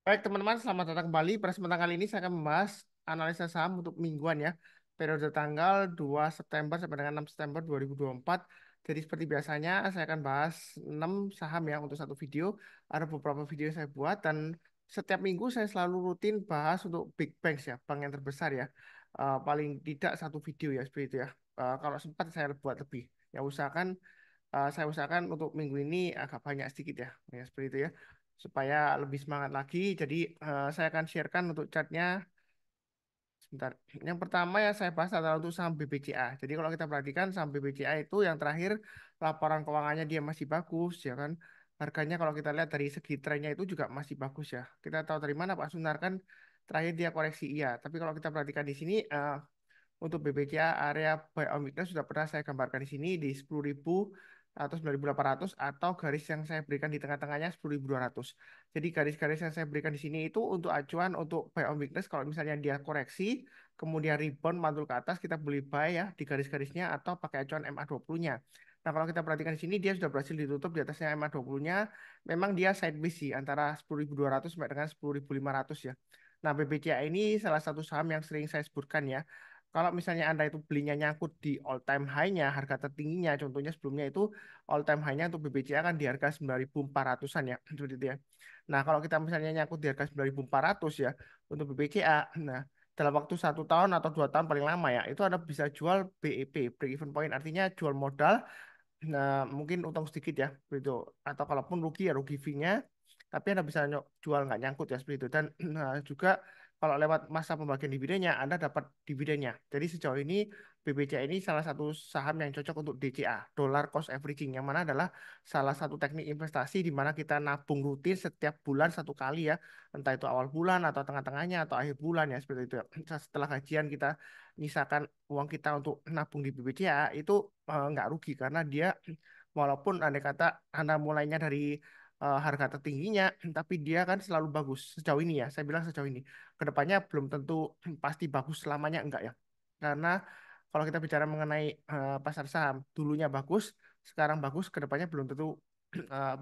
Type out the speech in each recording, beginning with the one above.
Baik teman-teman, selamat datang kembali. Pada kesempatan kali ini saya akan membahas analisa saham untuk mingguan ya. Periode tanggal 2 September sampai dengan 6 September 2024. Jadi seperti biasanya saya akan bahas 6 saham ya untuk satu video. Ada beberapa video yang saya buat dan setiap minggu saya selalu rutin bahas untuk big banks ya, bank yang terbesar ya. Paling tidak satu video ya seperti itu ya. Kalau sempat saya buat lebih. Ya usahakan saya usahakan untuk minggu ini agak banyak sedikit ya, ya seperti itu ya, supaya lebih semangat lagi. Jadi saya akan sharekan untuk chartnya sebentar. Yang pertama yang saya bahas adalah untuk saham BBCA. Jadi kalau kita perhatikan saham BBCA itu yang terakhir laporan keuangannya dia masih bagus ya kan. Harganya kalau kita lihat dari segi trennya itu juga masih bagus ya. Kita tahu dari mana Pak Sunar kan terakhir dia koreksi iya. Tapi kalau kita perhatikan di sini untuk BBCA area buy on weakness sudah pernah saya gambarkan di sini di 10.000 atau 9.800 atau garis yang saya berikan di tengah-tengahnya 10.200. Jadi garis-garis yang saya berikan di sini itu untuk acuan untuk buy on weakness kalau misalnya dia koreksi kemudian rebound mantul ke atas kita beli buy ya di garis-garisnya atau pakai acuan MA20-nya. Nah, kalau kita perhatikan di sini dia sudah berhasil ditutup di atasnya MA20-nya. Memang dia sideways sih antara 10.200 sampai dengan 10.500 ya. Nah, BBCA ini salah satu saham yang sering saya sebutkan ya. Kalau misalnya Anda itu belinya nyangkut di all time high-nya, harga tertingginya, contohnya sebelumnya itu all time high-nya untuk BBCA kan di harga 9.400-an ya, seperti itu ya. Nah, kalau kita misalnya nyangkut di harga 9.400 ya untuk BBCA, nah dalam waktu 1 tahun atau 2 tahun paling lama ya, itu Anda bisa jual BEP, break even point, artinya jual modal. Nah, mungkin untung sedikit ya, begitu. Atau kalaupun rugi ya rugi fee-nya, tapi Anda bisa jual nggak nyangkut ya seperti itu. Dan nah, juga kalau lewat masa pembagian dividennya, Anda dapat dividennya. Jadi sejauh ini BBCA ini salah satu saham yang cocok untuk DCA, dollar cost averaging, yang mana adalah salah satu teknik investasi di mana kita nabung rutin setiap bulan satu kali ya, entah itu awal bulan atau tengah-tengahnya atau akhir bulan ya seperti itu ya. Setelah gajian kita misalkan uang kita untuk nabung di BBCA itu nggak rugi karena dia walaupun andai kata Anda mulainya dari harga tertingginya, tapi dia kan selalu bagus sejauh ini ya. Saya bilang sejauh ini. Kedepannya belum tentu pasti bagus selamanya enggak ya. Karena kalau kita bicara mengenai pasar saham, dulunya bagus, sekarang bagus, kedepannya belum tentu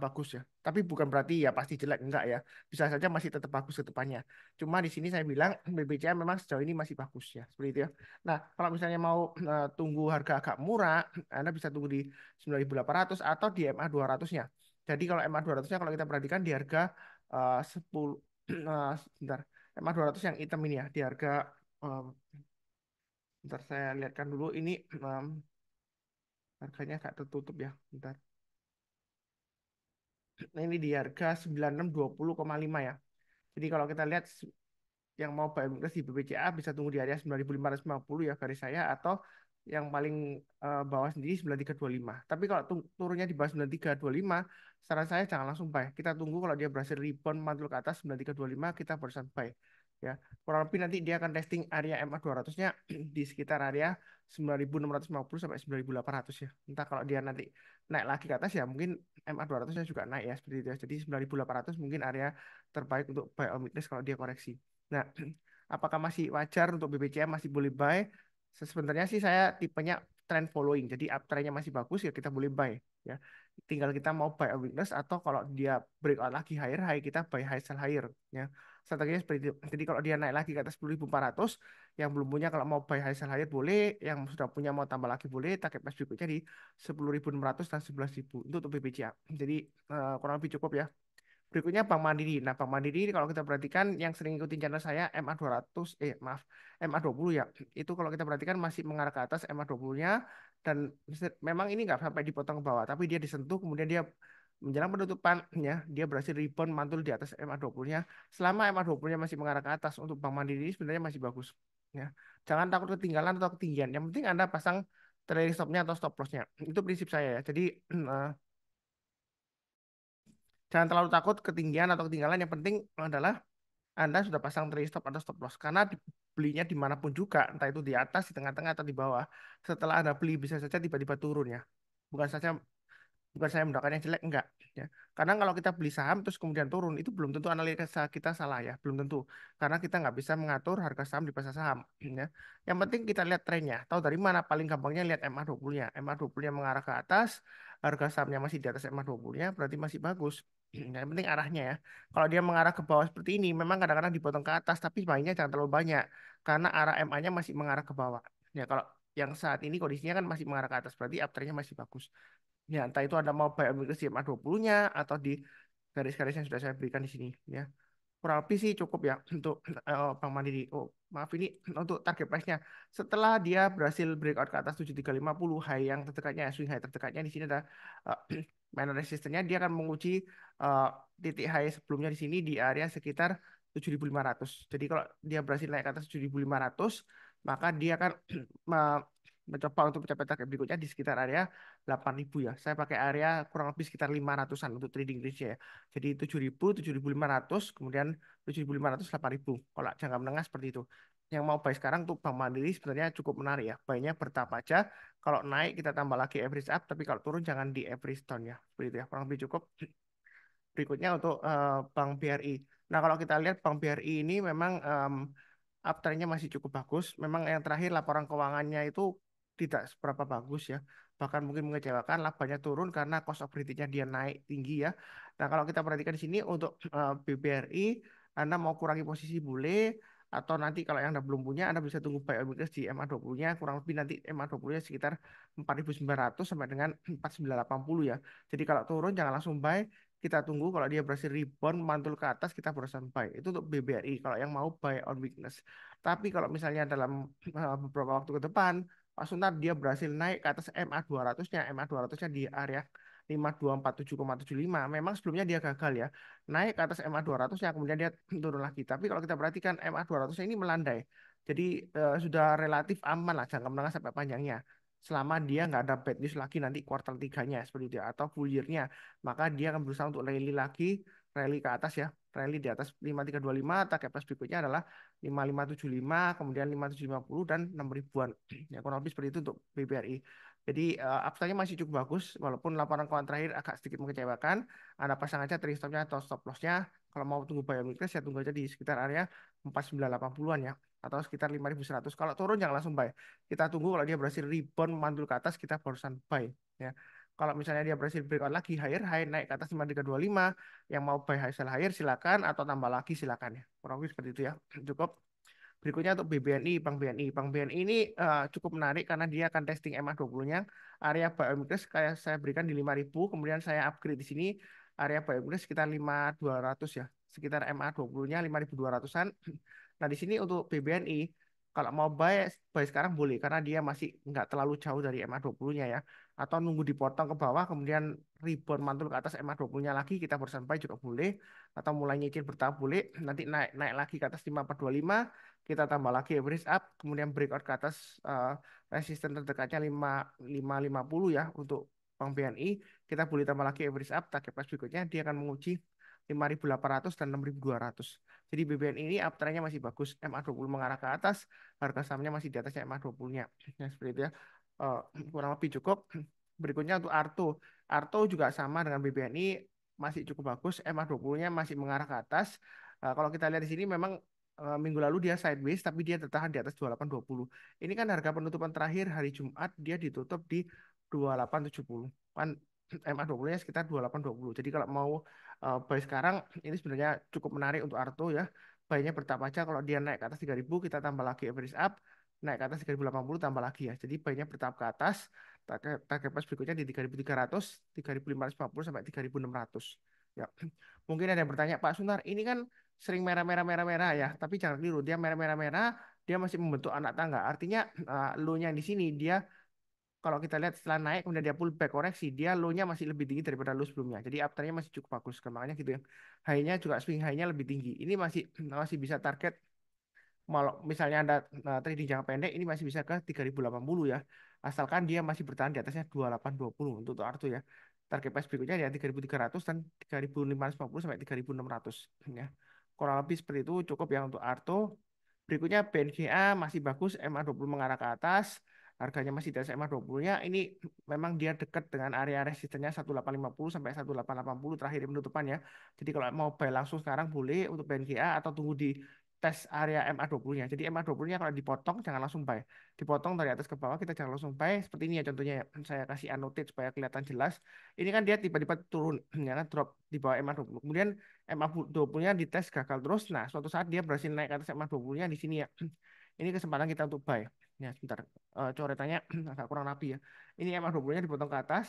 bagus ya. Tapi bukan berarti ya pasti jelek enggak ya. Bisa saja masih tetap bagus ke depannya. Cuma di sini saya bilang BBCA memang sejauh ini masih bagus ya, seperti itu ya. Nah, kalau misalnya mau tunggu harga agak murah, Anda bisa tunggu di 9.800 atau di MA200-nya. Jadi kalau MA200-nya kalau kita perhatikan di harga 10 sebentar. MA200 yang hitam ini ya di harga eh, bentar saya lihatkan dulu ini harganya agak tertutup ya. Bentar. Nah, ini di harga 9620,5 ya. Jadi kalau kita lihat yang mau buy weakness di BBCA bisa tunggu di area 9.550 ya garis saya atau yang paling bawah sendiri 9325. Tapi kalau turunnya di bawah 9325, saran saya jangan langsung buy. Kita tunggu kalau dia berhasil rebound mantul ke atas 9325 kita barusan buy. Ya, kurang lebih nanti dia akan testing area MA200-nya di sekitar area 9.650 sampai 9.800 ya. Entah kalau dia nanti naik lagi ke atas ya mungkin MA200-nya juga naik ya seperti itu ya. Jadi 9.800 mungkin area terbaik untuk buy on weakness kalau dia koreksi. Nah, apakah masih wajar untuk BBCA masih boleh buy? Sebenarnya sih saya tipenya trend following. Jadi uptrendnya masih bagus ya kita boleh buy ya. Tinggal kita mau buy a weakness atau kalau dia breakout lagi higher high kita buy high sell higher ya. Strateginya seperti itu. Jadi kalau dia naik lagi ke atas 10.400 yang belum punya kalau mau buy high sell higher boleh, yang sudah punya mau tambah lagi boleh, target price berikutnya di 10.600 dan 11.000 itu untuk BBCA. Jadi kurang lebih cukup ya. Berikutnya Bank Mandiri. Nah, Bank Mandiri ini kalau kita perhatikan yang sering ikutin channel saya MA200 maaf MA20 ya. Itu kalau kita perhatikan masih mengarah ke atas MA20-nya dan memang ini nggak sampai dipotong ke bawah, tapi dia disentuh kemudian dia menjelang penutupan ya, dia berhasil rebound mantul di atas MA20-nya. Selama MA20-nya masih mengarah ke atas untuk Bank Mandiri ini sebenarnya masih bagus ya. Jangan takut ketinggalan atau ketinggian. Yang penting Anda pasang trailing stop-nya atau stop loss-nya. Itu prinsip saya ya. Jadi jangan terlalu takut ketinggian atau ketinggalan. Yang penting adalah Anda sudah pasang trade stop atau stop loss. Karena belinya dimanapun juga, entah itu di atas, di tengah-tengah, atau di bawah. Setelah Anda beli bisa saja tiba-tiba turun ya. Bukan saja bukan saya mendoakan yang jelek, enggak. Ya. Karena kalau kita beli saham terus kemudian turun, itu belum tentu analisa kita salah ya. Belum tentu. Karena kita nggak bisa mengatur harga saham di pasar saham. Ya. Yang penting kita lihat trennya. Tahu dari mana? Paling gampangnya lihat MA20-nya. MA20-nya mengarah ke atas, harga sahamnya masih di atas MA20-nya, berarti masih bagus. Yang penting arahnya ya. Kalau dia mengarah ke bawah seperti ini, memang kadang-kadang dipotong ke atas, tapi mainnya jangan terlalu banyak karena arah MA-nya masih mengarah ke bawah. Ya kalau yang saat ini kondisinya kan masih mengarah ke atas, berarti uptrendnya masih bagus. Ya entah itu Anda mau buy ambil di MA20-nya atau di garis-garis yang sudah saya berikan di sini ya. Kurang lebih sih cukup ya untuk Bank Mandiri. Oh, maaf ini untuk target price-nya. Setelah dia berhasil breakout ke atas 7350 high yang terdekatnya, swing high terdekatnya di sini ada main resistennya, dia akan menguji eh, titik high sebelumnya di sini di area sekitar 7500. Jadi kalau dia berhasil naik ke atas 7500, maka dia akan mencoba untuk mencapai target berikutnya di sekitar area 8000 ya. Saya pakai area kurang lebih sekitar 500-an untuk trading range-nya ya. Jadi 7000, 7500, kemudian 7500, 8000. Kalau jangka menengah seperti itu. Yang mau buy sekarang tuh Bank Mandiri sebenarnya cukup menarik ya. Buy-nya bertahap aja. Kalau naik kita tambah lagi average up, tapi kalau turun jangan di average down ya. Seperti itu ya. Kurang lebih cukup. Berikutnya untuk Bank BRI. Nah, kalau kita lihat Bank BRI ini memang uptrend-nya masih cukup bagus. Memang yang terakhir laporan keuangannya itu tidak seberapa bagus ya. Bahkan mungkin mengecewakan, labanya turun karena cost of credit-nya dia naik tinggi ya. Nah, kalau kita perhatikan di sini untuk BBRI, Anda mau kurangi posisi boleh, atau nanti kalau yang Anda belum punya, Anda bisa tunggu buy on weakness di MA20-nya, kurang lebih nanti MA20-nya sekitar 4900 sampai dengan 4980 ya. Jadi kalau turun jangan langsung buy, kita tunggu kalau dia berhasil rebound mantul ke atas kita barusan buy itu untuk BBRI kalau yang mau buy on weakness. Tapi kalau misalnya dalam beberapa waktu ke depan Pak Suntar dia berhasil naik ke atas MA200-nya, MA200-nya di area 5247,75. Memang sebelumnya dia gagal ya, naik ke atas MA200-nya kemudian dia turun lagi, tapi kalau kita perhatikan MA200-nya ini melandai, jadi sudah relatif aman lah jangka menengah sampai panjangnya, selama dia nggak ada bad news lagi nanti kuartal tiganya seperti itu ya, atau full year-nya, maka dia akan berusaha untuk rally lagi, rally ke atas ya, rally di atas 5325, target price berikutnya adalah 5575, kemudian 5750 dan 6 ribuan. Ya kurang lebih seperti itu untuk BBRI. Jadi upside-nya masih cukup bagus walaupun laporan keuangan terakhir agak sedikit mengecewakan. Anda pasang aja trailing stop-nya atau stop loss-nya. Kalau mau tunggu buy on weakness ya tunggu aja di sekitar area 4980-an ya atau sekitar 5100. Kalau turun jangan langsung buy. Kita tunggu kalau dia berhasil rebound mantul ke atas kita barusan buy ya. Kalau misalnya dia berhasil breakout lagi higher high naik ke atas 5325, yang mau buy high sell higher silakan atau tambah lagi silakan ya. Kurang lebih seperti itu ya. Cukup. Berikutnya untuk BBNI, Bank BNI. Bank BNI ini cukup menarik karena dia akan testing MA20-nya. Area buy on weakness kayak saya berikan di 5000, kemudian saya upgrade di sini area buy on weakness sekitar 5200 ya. Sekitar MA20-nya 5200-an. Nah, di sini untuk BBNI kalau mau buy sekarang boleh karena dia masih nggak terlalu jauh dari MA20-nya ya. Atau nunggu dipotong ke bawah kemudian rebound mantul ke atas MA20-nya lagi kita berusaha buy juga boleh, atau mulai nyicil bertahap boleh. Nanti naik naik lagi ke atas 5425 kita tambah lagi average up, kemudian breakout ke atas resisten terdekatnya 5550 ya untuk Bank BNI, kita boleh tambah lagi average up, target price berikutnya dia akan menguji 5800 dan 6200. Jadi BBN ini uptrendnya masih bagus, MA20 mengarah ke atas, harga sahamnya masih di atasnya MA20-nya. Ya, seperti itu ya. Eh, Kurang lebih cukup. Berikutnya untuk Arto. Arto juga sama dengan BBNI, masih cukup bagus, MA20-nya masih mengarah ke atas. Kalau kita lihat di sini memang minggu lalu dia sideways tapi dia tertahan di atas 2820. Ini kan harga penutupan terakhir hari Jumat dia ditutup di 2870. Kan MA20-nya sekitar 2820. Jadi kalau mau buy sekarang ini sebenarnya cukup menarik untuk Arto ya. Buy-nya bertahap aja, kalau dia naik ke atas 3000 kita tambah lagi average up, naik ke atas 3080 tambah lagi ya. Jadi buy-nya bertahap ke atas. Target price berikutnya di 3300, 3550 sampai 3600. Ya. Mungkin ada yang bertanya, Pak Sunar, ini kan sering merah-merah merah-merah ya, tapi jangan keliru, dia merah-merah merah, dia masih membentuk anak tangga. Artinya low-nya di sini dia kalau kita lihat setelah naik kemudian dia pullback koreksi, dia low-nya masih lebih tinggi daripada low sebelumnya. Jadi uptrend-nya masih cukup bagus. Makanya gitu ya. High-nya juga swing high-nya lebih tinggi. Ini masih masih bisa target, kalau misalnya Anda trading jangka pendek ini masih bisa ke 3080 ya. Asalkan dia masih bertahan di atasnya 2820 untuk Arto ya. Target price berikutnya ya 3300 dan 3550 sampai 3600 ya. Kurang lebih seperti itu cukup ya untuk Arto. Berikutnya BNGA masih bagus, MA20 mengarah ke atas. Harganya masih di atas MA20-nya. Ini memang dia dekat dengan area resistennya 1850 sampai 1880 terakhir penutupan ya. Jadi kalau mau buy langsung sekarang boleh untuk BNGA atau tunggu di tes area MA20-nya. Jadi MA20-nya kalau dipotong jangan langsung buy. Dipotong dari atas ke bawah kita jangan langsung buy. Seperti ini ya contohnya ya. Saya kasih annotate supaya kelihatan jelas. Ini kan dia tiba-tiba turun, ya kan, drop di bawah MA20. Kemudian MA20-nya dites gagal terus. Nah, suatu saat dia berhasil naik ke atas MA20-nya di sini ya. Ini kesempatan kita untuk buy. Ya, sebentar. Coretannya agak kurang rapi ya. Ini MA20-nya dipotong ke atas.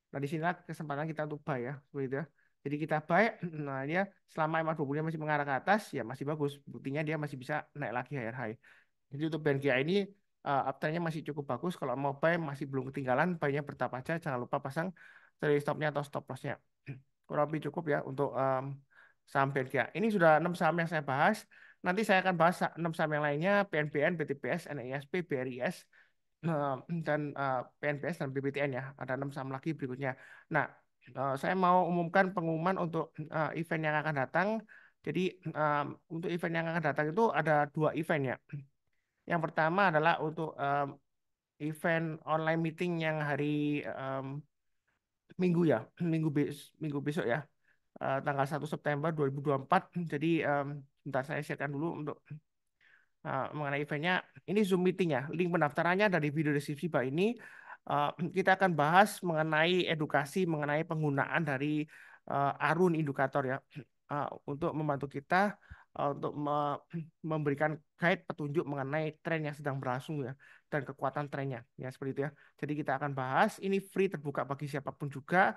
Nah, di sinilah kesempatan kita untuk buy ya. Seperti itu ya. Jadi kita buy, nah dia selama MA20-nya masih mengarah ke atas, ya masih bagus. Buktinya dia masih bisa naik lagi higher high. Jadi untuk BNGA ini uptrendnya masih cukup bagus. Kalau mau buy masih belum ketinggalan, buy-nya bertahap aja. Jangan lupa pasang trailing stop-nya atau stop loss-nya. Kurang lebih cukup ya untuk saham BNGA. Ini sudah 6 saham yang saya bahas. Nanti saya akan bahas 6 saham yang lainnya, PNBN, BTPS, NISP, BRIS, dan PNBS dan BBTN ya. Ada 6 saham lagi berikutnya. Nah, saya mau umumkan pengumuman untuk event yang akan datang. Jadi untuk event yang akan datang itu ada 2 event ya. Yang pertama adalah untuk event online meeting yang hari Minggu ya, Minggu besok ya, tanggal 1 September 2024. Jadi bentar saya siapkan dulu untuk mengenai eventnya. Ini Zoom meeting ya. Link pendaftarannya ada di video deskripsi bawah ini. Kita akan bahas mengenai edukasi mengenai penggunaan dari Arun indikator ya, untuk membantu kita untuk memberikan guide petunjuk mengenai tren yang sedang berlangsung ya, dan kekuatan trennya ya, seperti itu ya. Jadi kita akan bahas ini free, terbuka bagi siapapun juga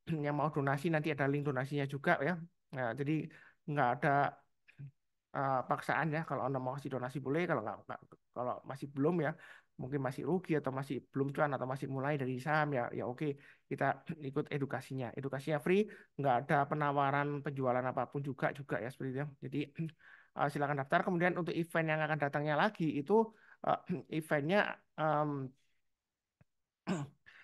yang mau donasi. Nanti ada link donasinya juga ya. Nah, jadi nggak ada paksaan ya. Kalau Anda mau kasih donasi boleh, kalau kalau masih belum ya, mungkin masih rugi atau masih belum cuan atau masih mulai dari saham ya, ya oke, kita ikut edukasinya. Edukasinya free, nggak ada penawaran penjualan apapun juga ya, seperti itu ya. Jadi silakan daftar. Kemudian untuk event yang akan datangnya lagi itu uh, eventnya em,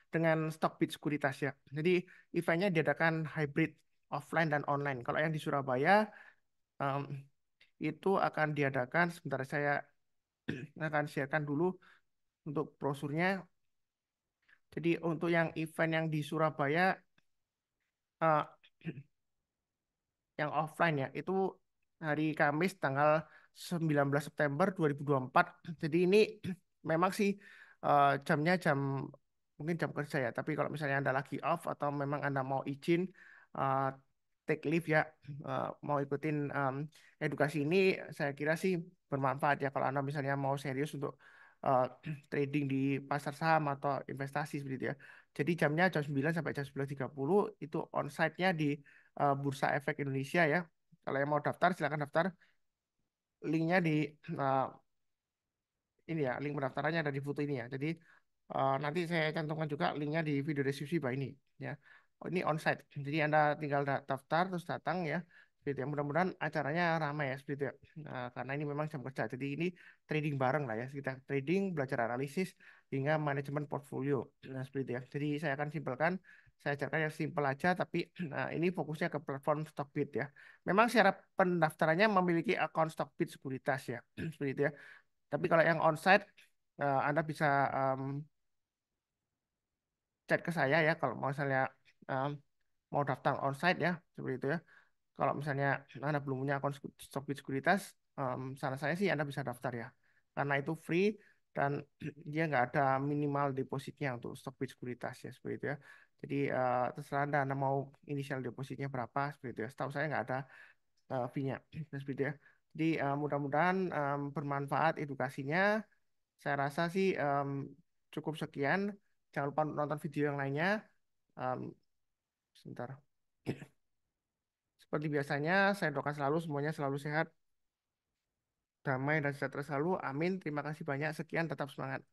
dengan Stockbit Sekuritas ya. Jadi eventnya diadakan hybrid offline dan online. Kalau yang di Surabaya em, itu akan diadakan, sebentar saya akan sharekan dulu untuk brosurnya. Jadi untuk yang event yang di Surabaya eh, yang offline ya itu hari Kamis tanggal 19 September 2024. Jadi ini memang sih jamnya jam mungkin jam kerja ya. Tapi kalau misalnya Anda lagi off atau memang Anda mau izin eh, take leave ya, mau ikutin edukasi ini, saya kira sih bermanfaat ya kalau Anda misalnya mau serius untuk eh, trading di pasar saham atau investasi seperti itu ya. Jadi jamnya jam 9 sampai jam 11.30 itu onsite-nya di Bursa Efek Indonesia ya. Kalau yang mau daftar silakan daftar. Linknya di eh, ini ya, link pendaftarannya ada di foto ini ya. Jadi nanti saya cantumkan juga linknya di video deskripsi bawah ini ya. Oh, ini onsite. Jadi Anda tinggal daftar terus datang ya. Gitu ya. Mudah-mudahan acaranya ramai ya seperti itu ya. Nah, karena ini memang jam kerja. Jadi ini trading bareng lah ya. Kita trading, belajar analisis hingga manajemen portfolio. Nah, seperti itu ya. Jadi saya akan simpelkan, saya ajarkan yang simpel aja, tapi nah, ini fokusnya ke platform Stockbit ya. Memang syarat pendaftarannya memiliki akun Stockbit Sekuritas ya. Seperti itu ya. Tapi kalau yang onsite, Anda bisa chat ke saya ya kalau misalnya em, mau daftar onsite ya, seperti itu ya. Kalau misalnya Anda belum punya akun Stockbit Sekuritas, saran saya sih Anda bisa daftar ya. Karena itu free dan dia nggak ada minimal depositnya untuk Stockbit Sekuritas ya, seperti itu ya. Jadi terserah Anda mau inisial depositnya berapa, seperti itu ya. Setahu saya nggak ada fee-nya, seperti itu ya. Jadi mudah-mudahan bermanfaat edukasinya. Saya rasa sih cukup sekian. Jangan lupa nonton video yang lainnya. Em, Sebentar. Seperti biasanya, saya doakan selalu semuanya selalu sehat, damai, dan sejahtera selalu. Amin. Terima kasih banyak. Sekian, tetap semangat.